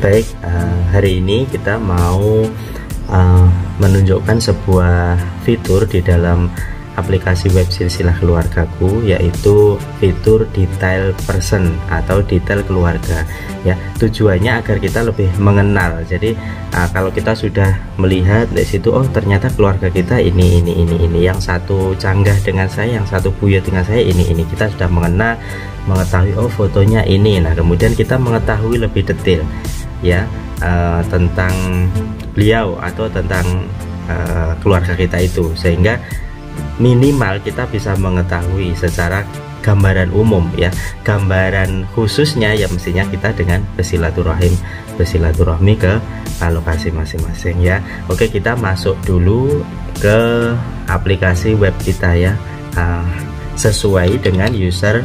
Baik, hari ini kita mau menunjukkan sebuah fitur di dalam aplikasi web silsilah keluargaku, yaitu fitur detail person atau detail keluarga ya. Tujuannya agar kita lebih mengenal. Jadi kalau kita sudah melihat dari situ, oh ternyata keluarga kita ini, yang satu canggah dengan saya, yang satu buyut dengan saya, ini kita sudah mengenal, mengetahui oh fotonya ini. Nah kemudian kita mengetahui lebih detail ya tentang beliau atau tentang keluarga kita itu, sehingga minimal kita bisa mengetahui secara gambaran umum ya, gambaran khususnya ya mestinya kita dengan bersilaturahmi ke lokasi masing-masing ya. Oke, kita masuk dulu ke aplikasi web kita ya, sesuai dengan user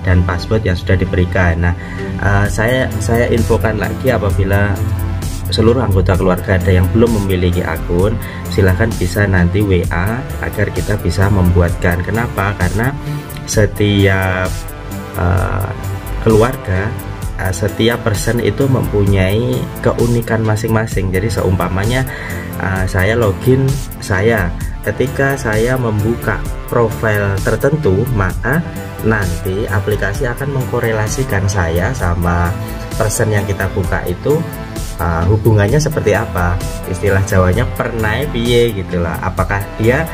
dan password yang sudah diberikan. Nah saya infokan lagi, apabila seluruh anggota keluarga ada yang belum memiliki akun, silahkan bisa nanti WA agar kita bisa membuatkan. Kenapa? Karena setiap keluarga, setiap person itu mempunyai keunikan masing-masing. Jadi seumpamanya saya login, ketika saya membuka profil tertentu, maka nanti aplikasi akan mengkorelasikan saya sama person yang kita buka itu. Hubungannya seperti apa, istilah Jawanya pernah piye gitulah. Apakah dia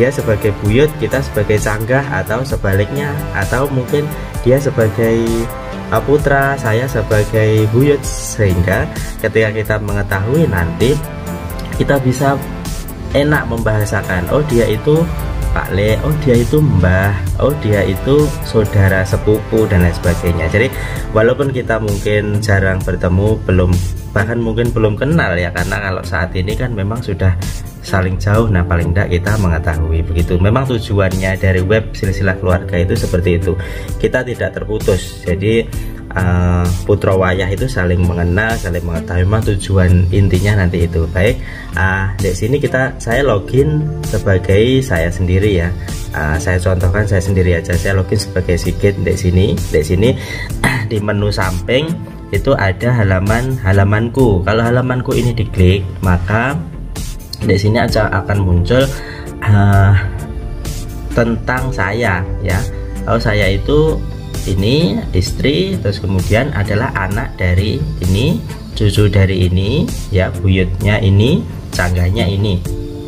sebagai buyut, kita sebagai canggah, atau sebaliknya, atau mungkin dia sebagai putra, saya sebagai buyut. Sehingga ketika kita mengetahui, nanti kita bisa enak membahasakan, oh dia itu Pak Le, oh dia itu Mbah, oh dia itu saudara sepupu, dan lain sebagainya. Jadi walaupun kita mungkin jarang bertemu, bahkan mungkin belum kenal ya, karena kalau saat ini kan memang sudah saling jauh. Nah paling tidak kita mengetahui begitu. Memang tujuannya dari web silsilah keluarga itu seperti itu, kita tidak terputus. Jadi putra wayah itu saling mengenal, saling mengetahui. Memang tujuan intinya nanti itu. Baik, di sini saya login sebagai saya sendiri ya. Saya contohkan saya sendiri aja. Saya login sebagai Sigit. Di sini di menu samping itu ada halamanku. Kalau halamanku ini diklik, maka di sini akan muncul tentang saya ya. Kalau saya itu ini istri, terus kemudian adalah anak dari ini, cucu dari ini ya, buyutnya ini, canggahnya ini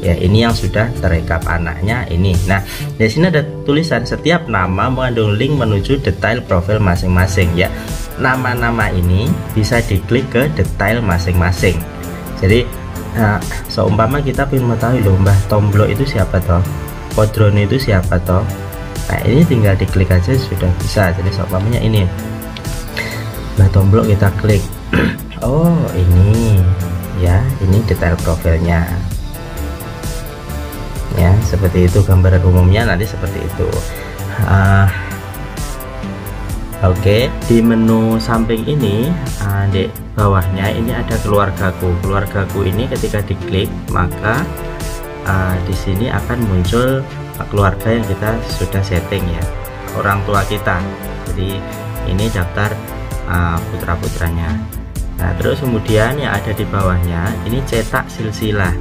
ya, ini yang sudah terekam anaknya ini. Nah di sini ada tulisan setiap nama mengandung link menuju detail profil masing-masing ya. Nama-nama ini bisa diklik ke detail masing-masing. Jadi seumpama kita ingin mengetahui loh, Mbah Tomblo itu siapa toh, Podrone itu siapa toh. Nah ini tinggal diklik aja sudah bisa. Jadi seumpamanya ini Mbah Tomblo, kita klik oh ini ya, ini detail profilnya ya, seperti itu. Gambaran umumnya nanti seperti itu. Oke, di menu samping ini di bawahnya ini ada keluargaku. Keluargaku ini ketika diklik, maka di sini akan muncul keluarga yang kita sudah setting ya, orang tua kita. Jadi ini daftar putra-putranya. Nah terus kemudian yang ada di bawahnya ini cetak silsilah.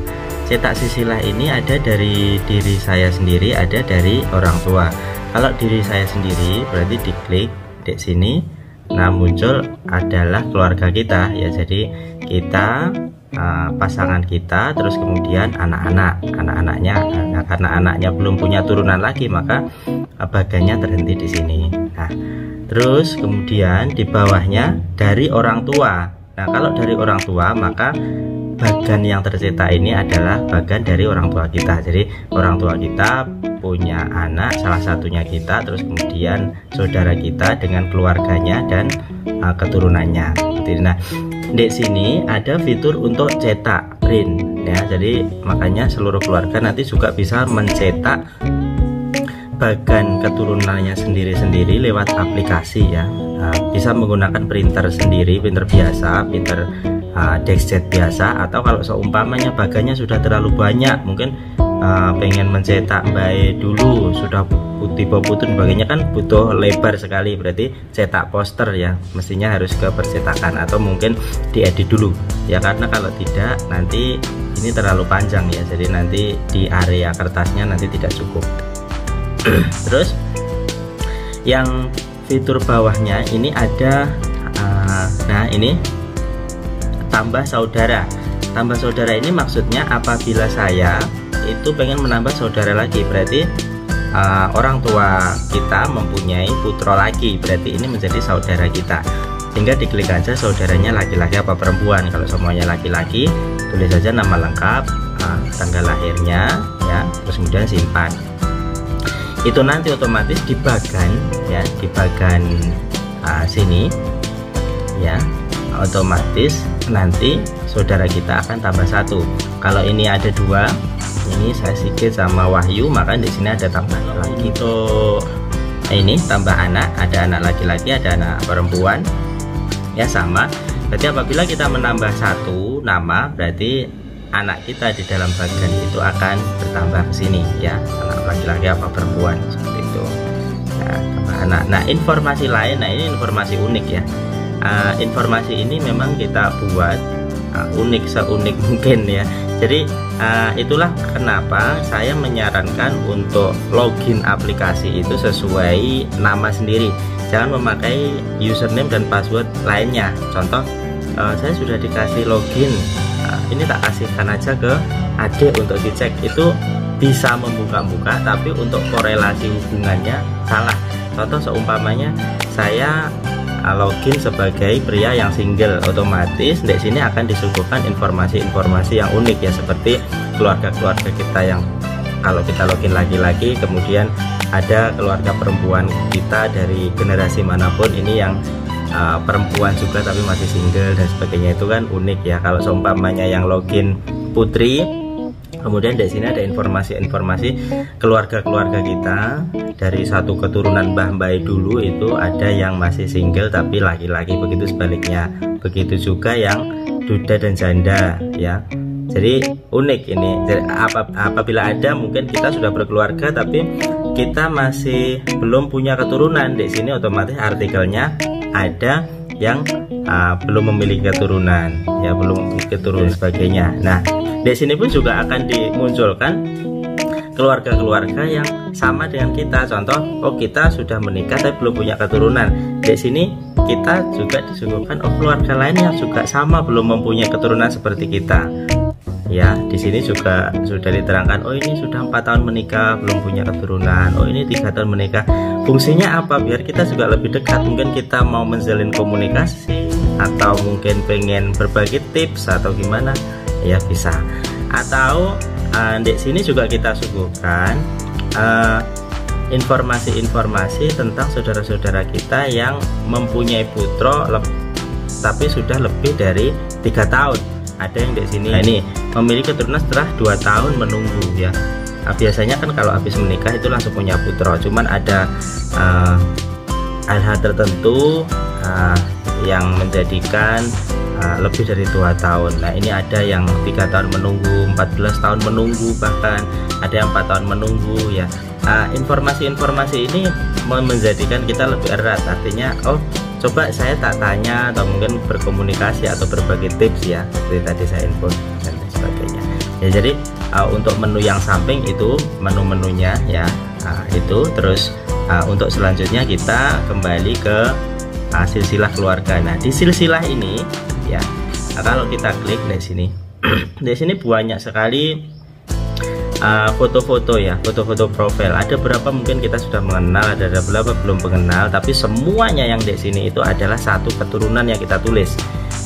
Cetak silsilah ini ada dari diri saya sendiri, ada dari orang tua. Kalau diri saya sendiri berarti diklik di sini, nah muncul adalah keluarga kita ya. Jadi kita pasangan kita, terus kemudian anak-anaknya. Nah karena anaknya belum punya turunan lagi, maka bagiannya terhenti di sini. Nah terus kemudian di bawahnya dari orang tua. Nah kalau dari orang tua, maka bagian yang tercetak ini adalah bagian dari orang tua kita. Jadi orang tua kita punya anak, salah satunya kita, terus kemudian saudara kita dengan keluarganya dan keturunannya. Nah di sini ada fitur untuk cetak print ya. Jadi makanya seluruh keluarga nanti juga bisa mencetak bagian keturunannya sendiri-sendiri lewat aplikasi ya. Bisa menggunakan printer sendiri, printer biasa, printer DeskJet biasa, atau kalau seumpamanya bagannya sudah terlalu banyak, mungkin pengen mencetak baik dulu sudah tipe putih sebagainya kan butuh lebar sekali, berarti cetak poster ya mestinya harus ke percetakan atau mungkin diedit dulu ya, karena kalau tidak nanti ini terlalu panjang ya, jadi nanti di area kertasnya nanti tidak cukup. Terus yang fitur bawahnya ini ada nah ini tambah saudara. Tambah saudara ini maksudnya apabila saya itu pengen menambah saudara lagi, berarti orang tua kita mempunyai putra lagi, berarti ini menjadi saudara kita. Tinggal diklik aja saudaranya laki-laki apa perempuan. Kalau semuanya laki-laki, tulis saja nama lengkap, tanggal lahirnya ya, terus kemudian simpan. Itu nanti otomatis di bagian ya, di bagian sini ya, otomatis nanti saudara kita akan tambah satu. Kalau ini ada dua, ini saya Sigit sama Wahyu, maka di sini ada tambah lagi tuh. Ini tambah anak, ada anak laki-laki, ada anak perempuan ya, sama. Berarti apabila kita menambah satu nama, berarti anak kita di dalam bagian itu akan bertambah ke sini ya, anak laki-laki apa perempuan seperti itu. Nah, tambah anak. Nah, informasi lain, nah ini informasi unik ya. Informasi ini memang kita buat unik seunik mungkin ya. Jadi itulah kenapa saya menyarankan untuk login aplikasi itu sesuai nama sendiri, jangan memakai username dan password lainnya. Contoh, saya sudah dikasih login, ini tak kasihkan aja ke adik untuk dicek, itu bisa membuka-buka tapi untuk korelasi hubungannya salah. Contoh seumpamanya saya login sebagai pria yang single, otomatis di sini akan disuguhkan informasi-informasi yang unik ya, seperti keluarga-keluarga kita yang kalau kita login laki-laki, kemudian ada keluarga perempuan kita dari generasi manapun, ini yang perempuan juga tapi masih single dan sebagainya, itu kan unik ya. Kalau seumpamanya yang login putri, kemudian di sini ada informasi-informasi keluarga-keluarga kita dari satu keturunan mbah-mbah dulu, itu ada yang masih single tapi laki-laki, begitu sebaliknya, begitu juga yang duda dan janda ya. Jadi unik ini. Jadi, apabila ada mungkin kita sudah berkeluarga tapi kita masih belum punya keturunan, di sini otomatis artikelnya ada yang belum memiliki keturunan ya, belum memiliki keturunan sebagainya. Nah, di sini pun juga akan dimunculkan keluarga-keluarga yang sama dengan kita. Contoh, oh kita sudah menikah tapi belum punya keturunan. Di sini kita juga disuguhkan oh keluarga lain yang juga sama belum mempunyai keturunan seperti kita. Ya, di sini juga sudah diterangkan oh ini sudah 4 tahun menikah belum punya keturunan. Oh ini 3 tahun menikah. Fungsinya apa? Biar kita juga lebih dekat. Mungkin kita mau menjalin komunikasi atau mungkin pengen berbagi tips atau gimana ya bisa. Atau di sini juga kita suguhkan informasi-informasi tentang saudara-saudara kita yang mempunyai putra tapi sudah lebih dari 3 tahun. Ada yang di sini nah, ini memiliki keturunan setelah 2 tahun menunggu ya. Biasanya kan kalau habis menikah itu langsung punya putra, cuman ada hal-hal tertentu yang menjadikan lebih dari 2 tahun. Nah ini ada yang 3 tahun menunggu, 14 tahun menunggu, bahkan ada yang 4 tahun menunggu ya. Informasi-informasi ini menjadikan kita lebih erat, artinya oh coba saya tak tanya atau mungkin berkomunikasi atau berbagi tips ya, seperti tadi saya info dan sebagainya ya. Jadi untuk menu yang samping itu menu-menunya ya, itu terus untuk selanjutnya kita kembali ke silsilah keluarga. Nah di silsilah ini ya, kalau kita klik di sini di sini banyak sekali foto-foto ya, foto-foto profil. Ada berapa mungkin kita sudah mengenal, ada berapa belum mengenal, tapi semuanya yang di sini itu adalah satu keturunan yang kita tulis.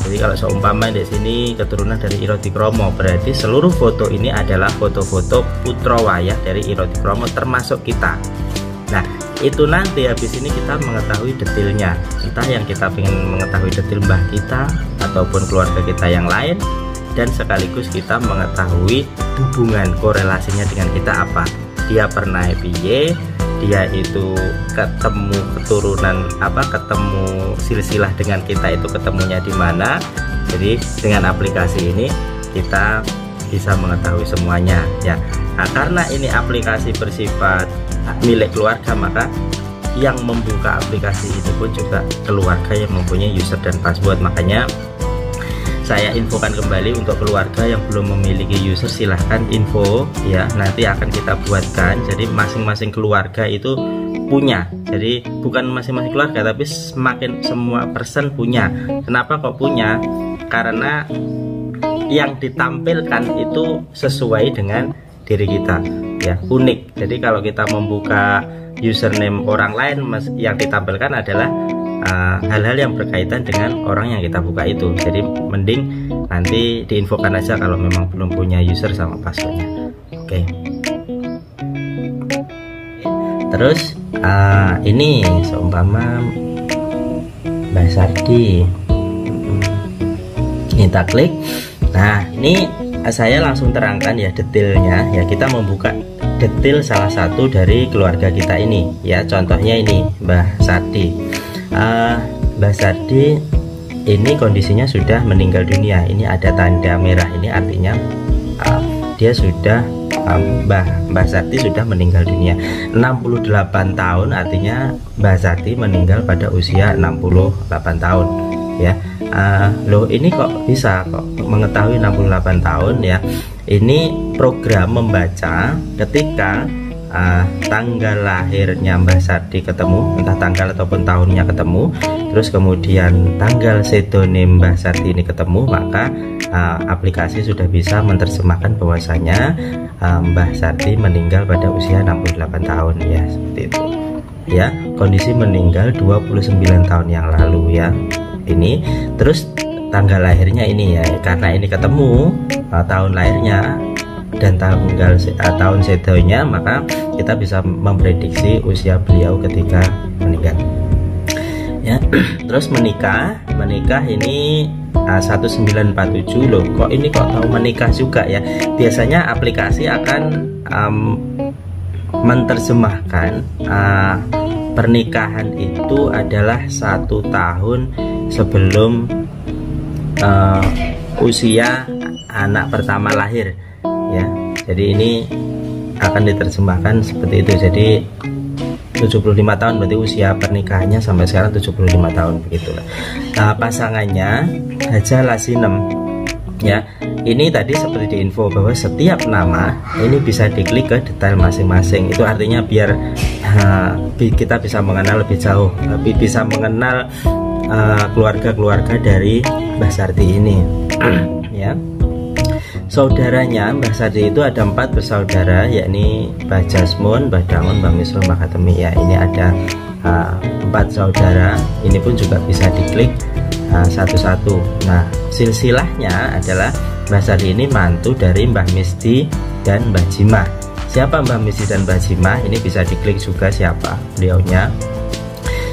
Jadi kalau seumpama di sini keturunan dari Irodikromo, berarti seluruh foto ini adalah foto-foto putra wayah dari Irodikromo termasuk kita. Nah itu nanti habis ini kita mengetahui detailnya, entah yang kita ingin mengetahui detail mbah kita ataupun keluarga kita yang lain, dan sekaligus kita mengetahui hubungan korelasinya dengan kita apa, dia pernah piye, dia itu ketemu keturunan apa, ketemu silsilah dengan kita itu ketemunya di mana. Jadi dengan aplikasi ini kita bisa mengetahui semuanya ya. Nah, karena ini aplikasi bersifat milik keluarga, maka yang membuka aplikasi itu pun juga keluarga yang mempunyai user dan password. Makanya saya infokan kembali untuk keluarga yang belum memiliki user, silahkan info ya, nanti akan kita buatkan. Jadi masing-masing keluarga itu punya, jadi bukan masing-masing keluarga tapi semakin semua person punya. Kenapa kok punya? Karena yang ditampilkan itu sesuai dengan diri kita ya, unik. Jadi kalau kita membuka username orang lain, yang ditampilkan adalah hal-hal yang berkaitan dengan orang yang kita buka itu. Jadi mending nanti diinfokan aja kalau memang belum punya user sama passwordnya. Oke. Terus ini seumpama Mbak Sardi, kita klik. Nah, ini saya langsung terangkan ya detailnya ya. Kita membuka detail salah satu dari keluarga kita ini ya. Contohnya ini Mbak Sardi. Mbak Sardi ini kondisinya sudah meninggal dunia. Ini ada tanda merah, ini artinya dia sudah Mbak Sardi sudah meninggal dunia. 68 tahun artinya Mbak Sardi meninggal pada usia 68 tahun ya. Loh, ini kok bisa kok mengetahui 68 tahun ya? Ini program membaca ketika tanggal lahirnya Mbak Sardi ketemu, entah tanggal ataupun tahunnya ketemu, terus kemudian tanggal sedone Mbak Sardi ini ketemu, maka aplikasi sudah bisa menerjemahkan bahwasanya Mbah Sardi meninggal pada usia 68 tahun ya, seperti itu ya. Kondisi meninggal 29 tahun yang lalu ya. Ini terus tanggal lahirnya ini ya, karena ini ketemu tahun lahirnya dan tahun sedonya, maka kita bisa memprediksi usia beliau ketika meninggal ya. Terus menikah ini 1947. Loh, kok ini kok tahu menikah juga ya? Biasanya aplikasi akan menerjemahkan pernikahan itu adalah 1 tahun sebelum usia anak pertama lahir ya. Jadi ini akan diterjemahkan seperti itu. Jadi 75 tahun berarti usia pernikahannya sampai sekarang 75 tahun begitulah. Pasangannya Haja Lasinem ya. Ini tadi seperti diinfo bahwa setiap nama ini bisa diklik ke detail masing-masing. Itu artinya biar kita bisa mengenal lebih jauh, bisa mengenal keluarga-keluarga dari Mbah Sardi ini ya. Saudaranya Mbah Sardi itu ada 4 bersaudara, yakni Mbah Jasmun, Mbah Dangun, Mbah Misro, Mbah Katemi ya. Ini ada 4 saudara. Ini pun juga bisa diklik satu-satu. Nah, silsilahnya adalah Mbah Sardi ini mantu dari Mbah Misdi dan Mbah Jimah. Siapa Mbah Misdi dan Mbah Jimah? Ini bisa diklik juga siapa beliaunya.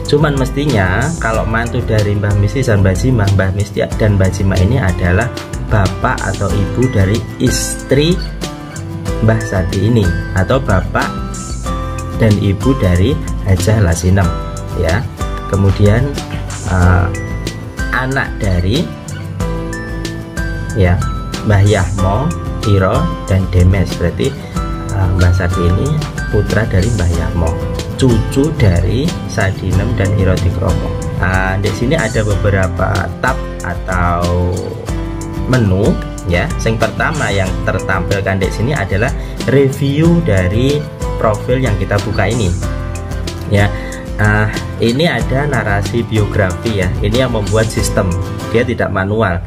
Cuman mestinya kalau mantu dari Mbah Misdi dan Mbah Misdi dan Mbah Jimah ini adalah bapak atau ibu dari istri Mbah Sardi ini, atau bapak dan ibu dari Hajah Lasinem ya. Kemudian anak dari ya Mbah Yahmo, Iro dan Demes. Berarti Mbah Sardi ini putra dari Mbah Yahmo, cucu dari Sadinem dan Iro Dikromo. Di sini ada beberapa tab atau menu ya. Yang pertama yang tertampilkan di sini adalah review dari profil yang kita buka ini ya. Ini ada narasi biografi ya. Ini yang membuat sistem, dia tidak manual.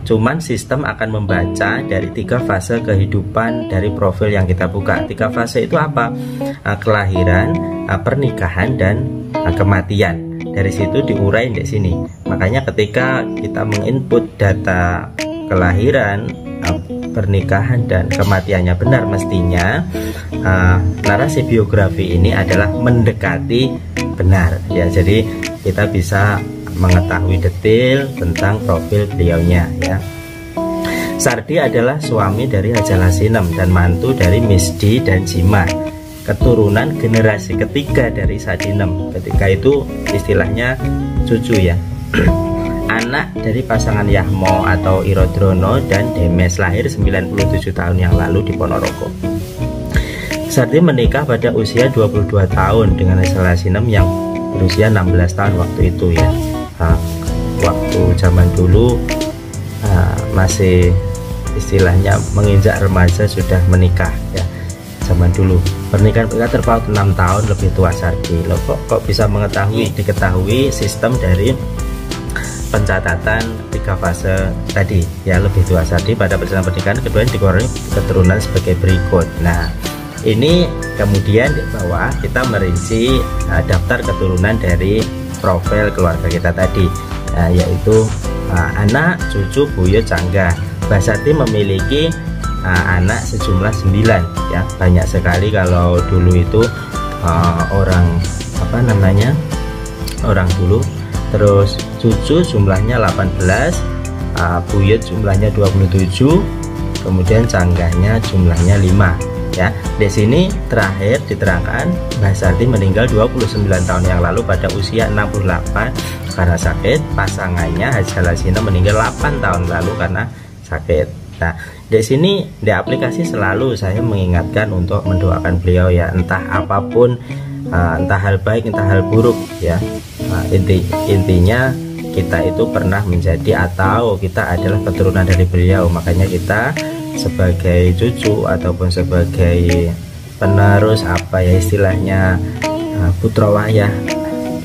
Cuman sistem akan membaca dari 3 fase kehidupan dari profil yang kita buka. 3 fase itu apa? Kelahiran, pernikahan, dan kematian. Dari situ diurai di sini. Makanya ketika kita menginput data kelahiran, pernikahan, dan kematiannya benar, mestinya narasi biografi ini adalah mendekati benar ya. Jadi kita bisa mengetahui detail tentang profil beliaunya ya. Sardi adalah suami dari Haja Lasinem dan mantu dari Misdi dan Jimah, keturunan generasi ketiga dari Sadinem. Ketika itu istilahnya cucu ya. Anak dari pasangan Yahmo atau Irodrono dan Demes, lahir 97 tahun yang lalu di Ponorogo. Sardi menikah pada usia 22 tahun dengan Rizal Yasinem yang berusia 16 tahun waktu itu ya. Waktu zaman dulu masih istilahnya menginjak remaja sudah menikah ya. Zaman dulu pernikahan mereka terpaut 6 tahun lebih tua Sardi. Loh, kok bisa diketahui sistem dari pencatatan 3 fase tadi ya. Lebih tua Sardi pada perjalanan pernikahan kedua dikurangin keturunan sebagai berikut. Nah, ini kemudian di bawah kita merinci daftar keturunan dari profil keluarga kita tadi, yaitu anak, cucu, buyut, canggah. Mbah Sardi memiliki anak sejumlah 9 ya. Banyak sekali kalau dulu itu orang dulu. Terus cucu jumlahnya 18, buyut jumlahnya 27, kemudian canggahnya jumlahnya 5 ya. Di sini terakhir diterangkan Mbah Sardi meninggal 29 tahun yang lalu pada usia 68 karena sakit. Pasangannya Rizal Yasinem meninggal 8 tahun lalu karena sakit. Nah, di sini di aplikasi selalu saya mengingatkan untuk mendoakan beliau ya, entah apapun, entah hal baik entah hal buruk ya. Intinya kita itu pernah menjadi atau kita adalah keturunan dari beliau, makanya kita sebagai cucu ataupun sebagai penerus istilahnya putra wayah,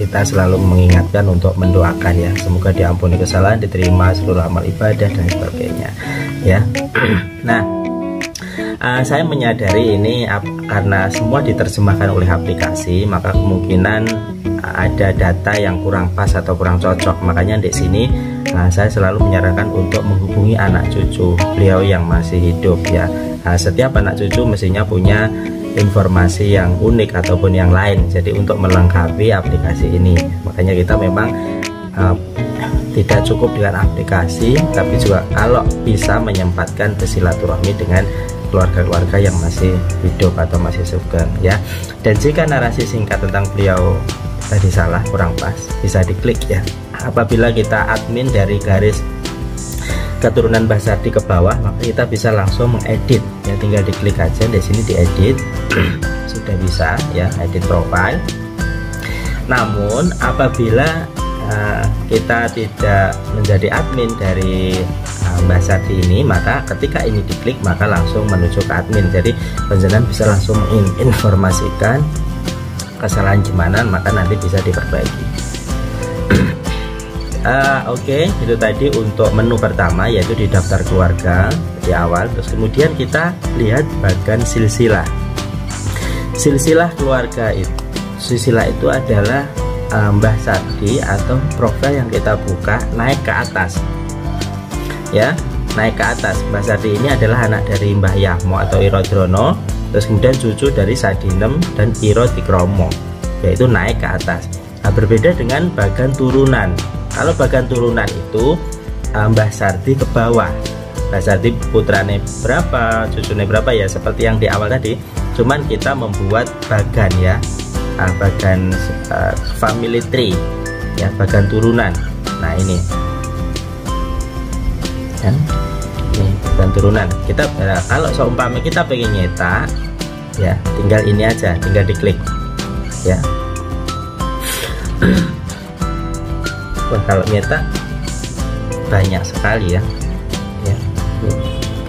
kita selalu mengingatkan untuk mendoakan ya, semoga diampuni kesalahan, diterima seluruh amal ibadah dan sebagainya ya. Nah, saya menyadari ini karena semua diterjemahkan oleh aplikasi, maka kemungkinan ada data yang kurang pas atau kurang cocok. Makanya di sini saya selalu menyarankan untuk menghubungi anak cucu beliau yang masih hidup ya. Setiap anak cucu mestinya punya informasi yang unik ataupun yang lain, jadi untuk melengkapi aplikasi ini. Makanya kita memang tidak cukup dengan aplikasi, tapi juga kalau bisa menyempatkan bersilaturahmi dengan keluarga-keluarga yang masih hidup atau masih sugeng ya. Dan jika narasi singkat tentang beliau tadi salah, kurang pas, bisa diklik ya. Apabila kita admin dari garis keturunan Mbah Sardi ke bawah, maka kita bisa langsung mengedit ya, tinggal diklik aja di sini diedit sudah bisa ya, edit profile. Namun apabila kita tidak menjadi admin dari Mbah Sardi ini, maka ketika ini diklik maka langsung menuju ke admin. Jadi penjenengan bisa langsung menginformasikan kesalahan gimana, maka nanti bisa diperbaiki. Oke, itu tadi untuk menu pertama, yaitu di daftar keluarga di awal. Terus kemudian kita lihat bagian silsilah. Silsilah keluarga itu, silsilah itu adalah Mbah Sardi atau profil yang kita buka naik ke atas ya, naik ke atas. Mbah Sardi ini adalah anak dari Mbah Yahmo atau Iro Drono, terus kemudian cucu dari Sadinem dan Iro Dikromo, yaitu naik ke atas. Nah, berbeda dengan bagian turunan. Kalau bagian turunan itu Mbah Sardi ke bawah. Mbah Sardi putrane berapa, cucunya berapa ya, seperti yang di awal tadi. Cuman kita membuat bagian ya, bagian family tree ya, bagian turunan. Nah ini kan, ini bagian turunan. Kita kalau seumpama kita pengen nyetak ya, tinggal ini aja, tinggal diklik ya. Wah, kalau nyetak banyak sekali ya,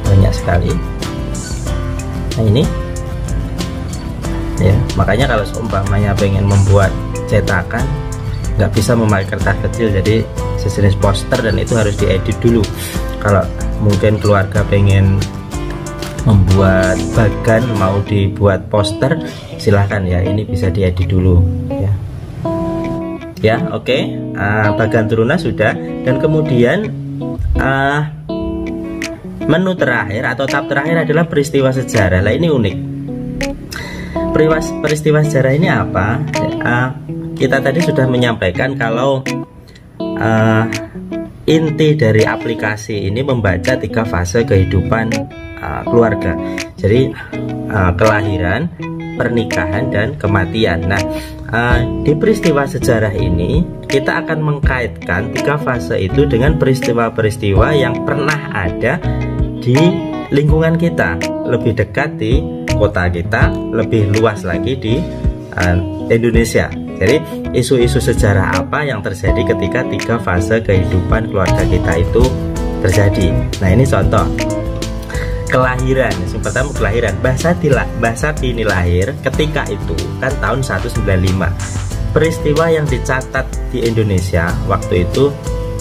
banyak sekali. Nah ini ya, makanya kalau seumpamanya pengen membuat cetakan nggak bisa memakai kertas kecil, jadi sejenis poster, dan itu harus diedit dulu. Kalau mungkin keluarga pengen membuat bagan, mau dibuat poster, silahkan ya, ini bisa diedit dulu ya. Ya, oke. Bagian turunan sudah, dan kemudian menu terakhir atau tab terakhir adalah peristiwa sejarah. Nah ini unik. Peristiwa sejarah ini apa? Kita tadi sudah menyampaikan kalau inti dari aplikasi ini membaca 3 fase kehidupan keluarga. Jadi kelahiran, pernikahan, dan kematian. Nah, di peristiwa sejarah ini kita akan mengkaitkan 3 fase itu dengan peristiwa-peristiwa yang pernah ada di lingkungan kita, lebih dekat di kota kita, lebih luas lagi di Indonesia. Jadi isu-isu sejarah apa yang terjadi ketika 3 fase kehidupan keluarga kita itu terjadi. Nah ini contoh kelahiran. Yang pertama kelahiran. Mbah Sati ini lahir ketika itu kan tahun 195. Peristiwa yang dicatat di Indonesia waktu itu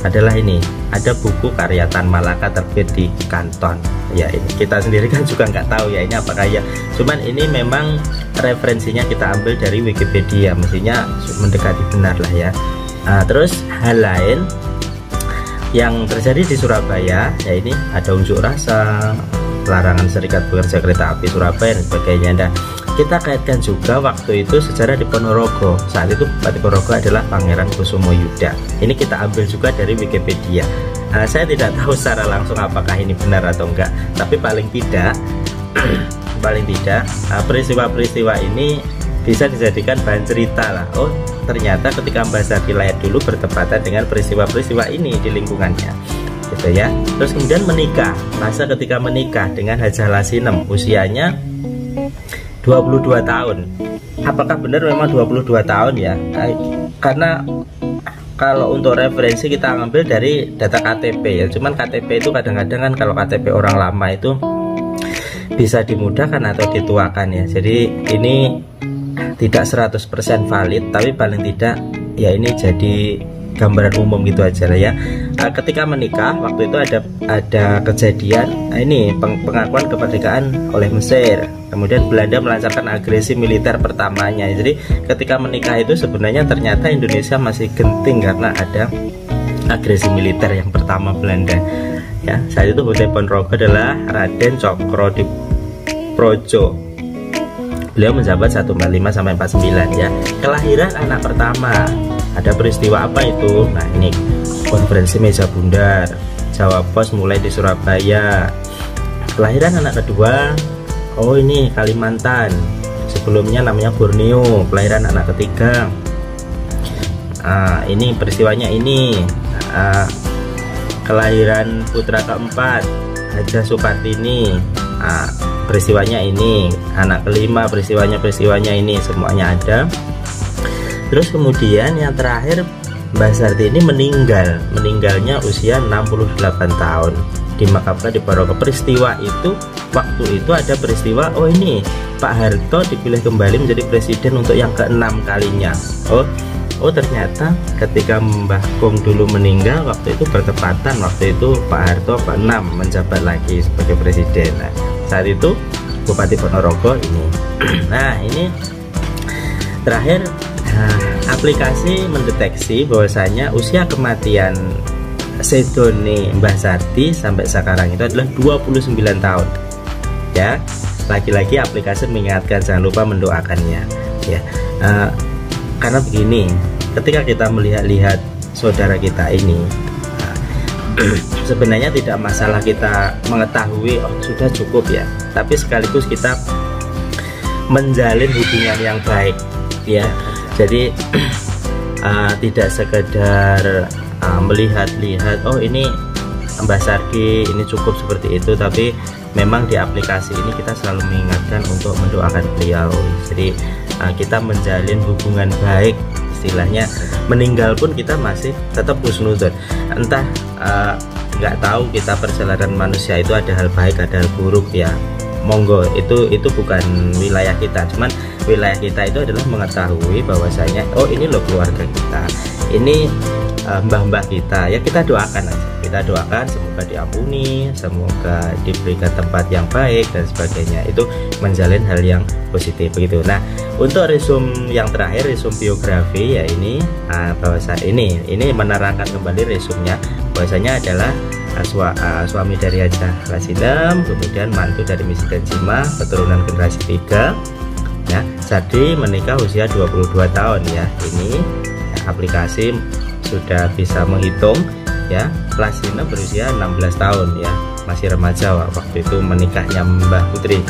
adalah ini, ada buku karya Tan Malaka terbit di Kanton. Ya ini kita sendiri kan juga nggak tahu ya ini apakah ya, cuman ini memang referensinya kita ambil dari Wikipedia, mestinya mendekati benar lah ya. Terus hal lain yang terjadi di Surabaya ya ini ada unjuk rasa, larangan Serikat Pekerja Kereta Api Surabaya dan sebagainya. Nah, kita kaitkan juga waktu itu sejarah di Ponorogo. Saat itu Bupati Ponorogo adalah Pangeran Kusumo Yuda. Ini kita ambil juga dari Wikipedia. Saya tidak tahu secara langsung apakah ini benar atau enggak, tapi paling tidak peristiwa-peristiwa ini bisa dijadikan bahan cerita lah. Oh ternyata ketika Mbah Sati lahir dulu bertepatan dengan peristiwa-peristiwa ini di lingkungannya, gitu ya. Terus kemudian menikah, masa ketika menikah dengan Hajah Lasinem usianya 22 tahun. Apakah benar memang 22 tahun ya? Karena kalau untuk referensi kita ambil dari data KTP ya. Cuman KTP itu kadang-kadang kan kalau KTP orang lama itu bisa dimudahkan atau dituakan ya. Jadi ini tidak 100% valid, tapi paling tidak ya ini jadi gambaran umum gitu aja lah ya. Ketika menikah waktu itu ada kejadian ini pengakuan kemerdekaan oleh Mesir, kemudian Belanda melancarkan agresi militer pertamanya. Jadi ketika menikah itu sebenarnya ternyata Indonesia masih genting karena ada agresi militer yang pertama Belanda ya. Saat itu Bupati Ponorogo adalah Raden Cokro-Diprojo. Beliau menjabat 145 sampai 49 ya. Kelahiran anak pertama, ada peristiwa apa itu? Nah ini konferensi meja bundar, Jawa Pos mulai di Surabaya. Kelahiran anak kedua, oh ini Kalimantan, sebelumnya namanya Borneo. Kelahiran anak ketiga, ini peristiwanya ini. Kelahiran putra keempat, Hajah Supartini, peristiwanya ini. Anak kelima, peristiwanya ini, semuanya ada. Terus kemudian yang terakhir Mbah Sarti ini meninggalnya usia 68 tahun, dimakamkan di Ponorogo. Peristiwa itu waktu itu ada peristiwa, oh ini Pak Harto dipilih kembali menjadi presiden untuk yang ke-6 kalinya. Oh ternyata ketika Mbah Kung dulu meninggal waktu itu bertepatan, waktu itu Pak Harto ke-6 menjabat lagi sebagai presiden. Nah, saat itu Bupati Ponorogo ini. Nah ini terakhir, aplikasi mendeteksi bahwasanya usia kematian sedone Mbah Sarti sampai sekarang itu adalah 29 tahun ya. Lagi-lagi aplikasi mengingatkan jangan lupa mendoakannya ya. Karena begini, ketika kita melihat saudara kita ini, sebenarnya tidak masalah kita mengetahui oh sudah cukup ya, tapi sekaligus kita menjalin hubungan yang baik ya. Jadi tidak sekedar melihat-lihat oh ini Mbah Sarki ini cukup seperti itu, tapi memang di aplikasi ini kita selalu mengingatkan untuk mendoakan beliau. Jadi kita menjalin hubungan baik, istilahnya meninggal pun kita masih tetap husnuzon. Entah nggak tahu kita perjalanan manusia itu ada hal baik ada hal buruk ya, monggo itu bukan wilayah kita. Cuman wilayah kita itu adalah mengetahui bahwasanya oh ini loh keluarga kita, ini mbah-mbah kita ya, kita doakan aja, kita doakan semoga diampuni, semoga diberikan tempat yang baik dan sebagainya. Itu menjalin hal yang positif begitu. Nah untuk resume yang terakhir, resume biografi ya ini bahwasanya ini menerangkan kembali resumnya bahwasanya adalah suami dari Hajah Lasinem, kemudian mantu dari Misi dan Cima, keturunan generasi 3 ya. Sarti menikah usia 22 tahun ya. Ini ya, aplikasi sudah bisa menghitung ya. Lasinem berusia 16 tahun ya, masih remaja waktu itu menikahnya Mbah Putri.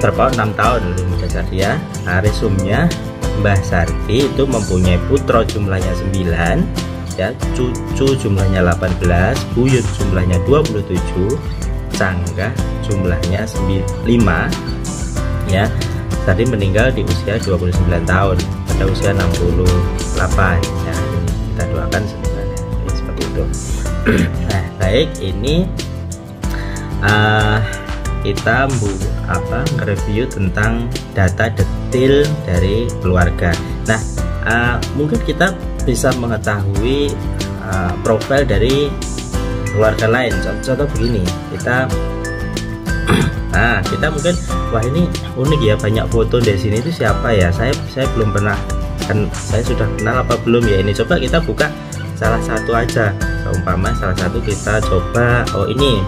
Terpaut 6 tahun lebih muda Sarti ya. Nah, resumnya Mbah Sarti itu mempunyai putra jumlahnya 9 ya, cucu jumlahnya 18, buyut jumlahnya 27, sanggah jumlahnya 5, ya. Tadi meninggal di usia 29 tahun pada usia 68 ya. Ini kita doakan sebenarnya seperti itu. Nah, baik, ini kita nge-review tentang data detail dari keluarga. Nah, mungkin kita bisa mengetahui profil dari keluarga lain. Contoh begini, kita mungkin, wah ini unik ya, banyak foto di sini, itu siapa ya? Saya belum pernah kan, saya sudah kenal apa belum ya ini. Coba kita buka salah satu aja, seumpama salah satu kita coba, oh ini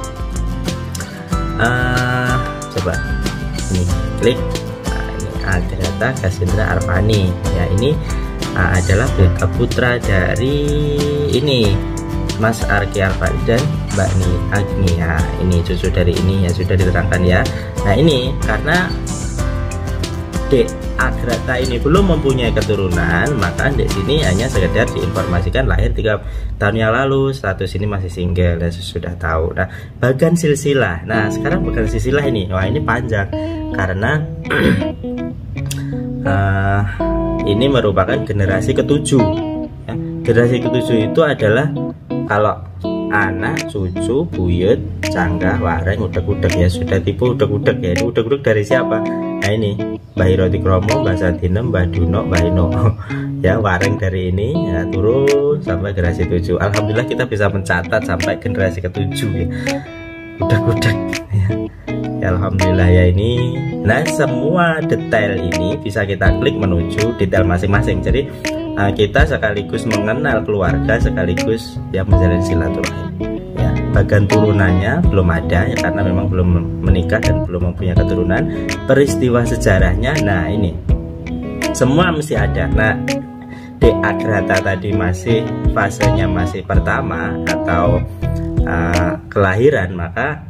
coba ini klik, ini Agatha Cassandra Arvani ya. Ini adalah putra dari ini Mas Arki Arvani dan Mbak Agnia. Ini cucu dari ini ya, sudah diterangkan ya. Nah, ini karena Dek Agatha ini belum mempunyai keturunan, maka di sini hanya sekedar diinformasikan lahir 3 tahun yang lalu, status ini masih single dan sudah tahu. Nah, bagan silsilah. Nah, sekarang bagan silsilah ini, wah ini panjang karena ini merupakan generasi ketujuh. Ya. Generasi ketujuh itu adalah kalau anak, cucu, buyut, canggah, wareng, udek-udek ya, sudah tipe udek-udek ya. Ini udek-udek dari siapa? Nah ini Mbah Hiroti Kromo, Mbah Sadinem, Mbah Duno, Mbah Ino ya, wareng dari ini ya, turun sampai generasi 7. Alhamdulillah kita bisa mencatat sampai generasi ke-7 ya, udek-udek ya. Ya, alhamdulillah ya ini. Nah, semua detail ini bisa kita klik menuju detail masing-masing. Jadi kita sekaligus mengenal keluarga, sekaligus ya menjalin silaturahim ya. Bagian turunannya belum ada ya, karena memang belum menikah dan belum mempunyai keturunan. Peristiwa sejarahnya, nah ini semua mesti ada. Nah, Dek Agatha tadi masih fasenya masih pertama atau kelahiran, maka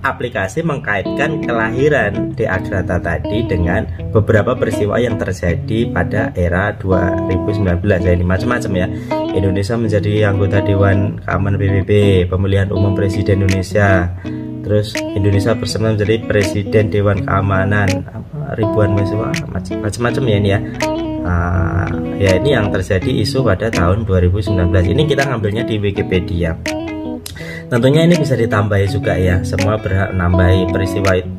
aplikasi mengkaitkan kelahiran Dek Agatha tadi dengan beberapa peristiwa yang terjadi pada era 2019 ya. Ini macam-macam ya. Indonesia menjadi anggota Dewan Keamanan PBB, pemilihan umum Presiden Indonesia, terus Indonesia bersama menjadi Presiden Dewan Keamanan, ribuan mahasiswa, macam-macam ya ini ya. Ya ini yang terjadi isu pada tahun 2019. Ini kita ngambilnya di Wikipedia. Tentunya ini bisa ditambahi juga ya, semua berhak nambahi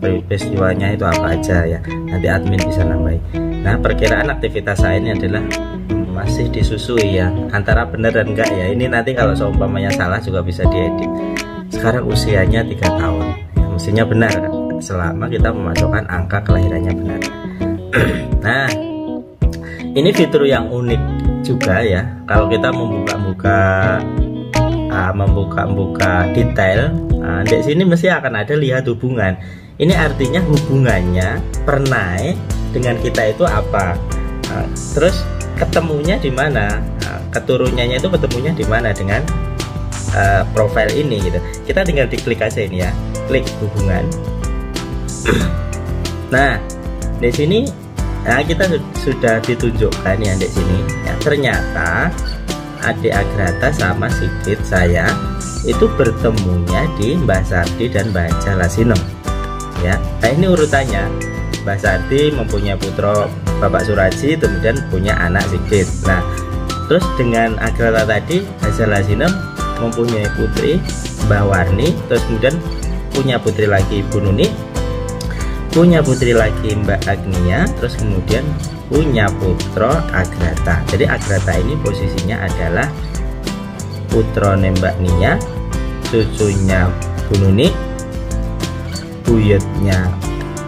peristiwanya itu apa aja ya, nanti admin bisa nambahi. Nah, perkiraan aktivitas saya ini adalah masih disusui ya, antara benar dan enggak ya. Ini nanti kalau seumpamanya salah juga bisa diedit. Sekarang usianya 3 tahun ya, mestinya benar selama kita memasukkan angka kelahirannya benar. Nah, ini fitur yang unik juga ya, kalau kita membuka detail, di sini mesti akan ada lihat hubungan. Ini artinya hubungannya pernah dengan kita itu apa, terus ketemunya di mana, keturunannya itu ketemunya di mana dengan profil ini gitu. Kita tinggal diklik aja ini ya, klik hubungan. Nah, di sini kita sudah ditunjukkan ya di sini ya, ternyata Adik Agatha sama Sigit saya itu bertemunya di Mbah Sardi dan Mbah Jalasinem ya. Nah, ini urutannya. Mbah Sardi mempunyai putra Bapak Suraji, kemudian punya anak Sigit. Nah, terus dengan Agatha tadi, Mbah Jalasinem mempunyai putri Mbah Warni, terus kemudian punya putri lagi Ibu Nuni, punya putri lagi Mbak Agnia, terus kemudian punya putra Agatha. Jadi Agatha ini posisinya adalah putra Mbak Nia, cucunya Bu Nuni, buyutnya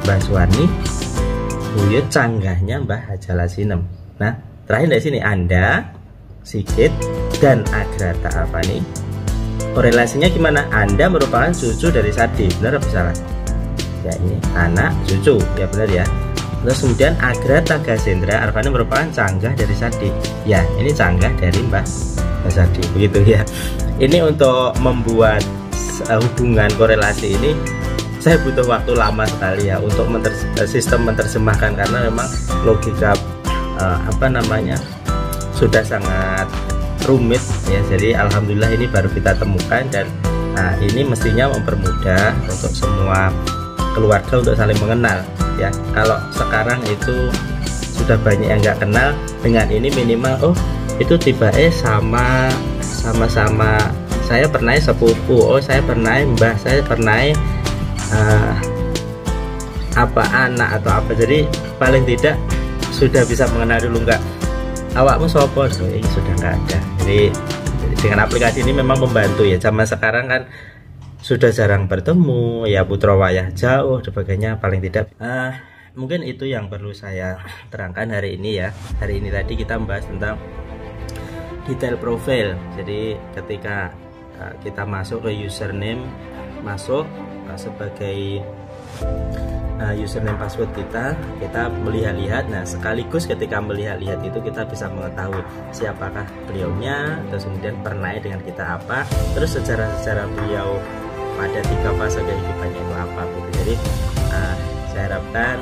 Mbah Suwarni, buyut canggahnya Mbah Jalasinem. Nah, terakhir dari sini Anda, Sigit, dan Agatha apa nih? Korelasinya gimana? Anda merupakan cucu dari Sardi, benar apa salah? Ya, ini anak cucu ya, benar ya. Terus kemudian Agatha Cassandra Arvani merupakan canggah dari Sardi. Ya, ini canggah dari Mbah Sardi, begitu ya. Ini untuk membuat hubungan korelasi ini saya butuh waktu lama sekali ya untuk sistem menerjemahkan, karena memang logika sudah sangat rumit ya. Jadi alhamdulillah ini baru kita temukan, dan ini mestinya mempermudah untuk semua keluarga untuk saling mengenal ya. Kalau sekarang itu sudah banyak yang nggak kenal, dengan ini minimal oh itu tiba sama-sama saya pernah sepupu, oh saya pernah mbah, saya pernah apa anak atau apa. Jadi paling tidak sudah bisa mengenal dulu, nggak awakmu sopo, ini sudah nggak ada. Jadi dengan aplikasi ini memang membantu ya. Zaman sekarang kan sudah jarang bertemu ya, putra wayah jauh dan sebagainya. Paling tidak mungkin itu yang perlu saya terangkan hari ini ya. Hari ini tadi kita membahas tentang detail profil. Jadi ketika kita masuk ke username, masuk sebagai username password kita melihat-lihat. Nah sekaligus ketika melihat-lihat itu kita bisa mengetahui siapakah beliaunya, terus kemudian pernah dengan kita apa, terus sejarah beliau pada 3 fase kehidupannya itu apa gitu. Jadi saya harapkan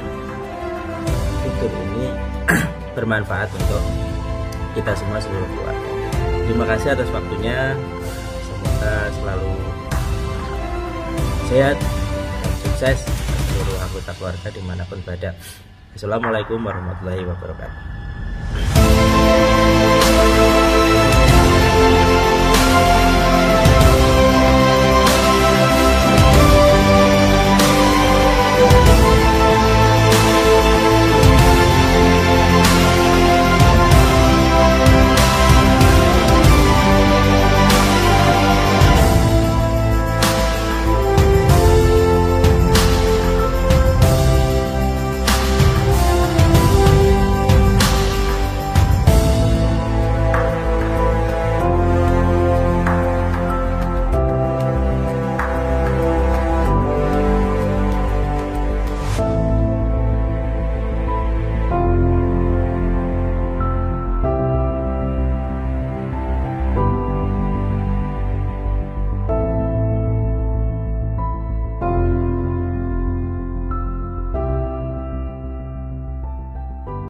fitur ini bermanfaat untuk kita semua, seluruh keluarga. Terima kasih atas waktunya, semoga selalu sehat dan sukses seluruh anggota keluarga dimanapun berada. Assalamualaikum warahmatullahi wabarakatuh.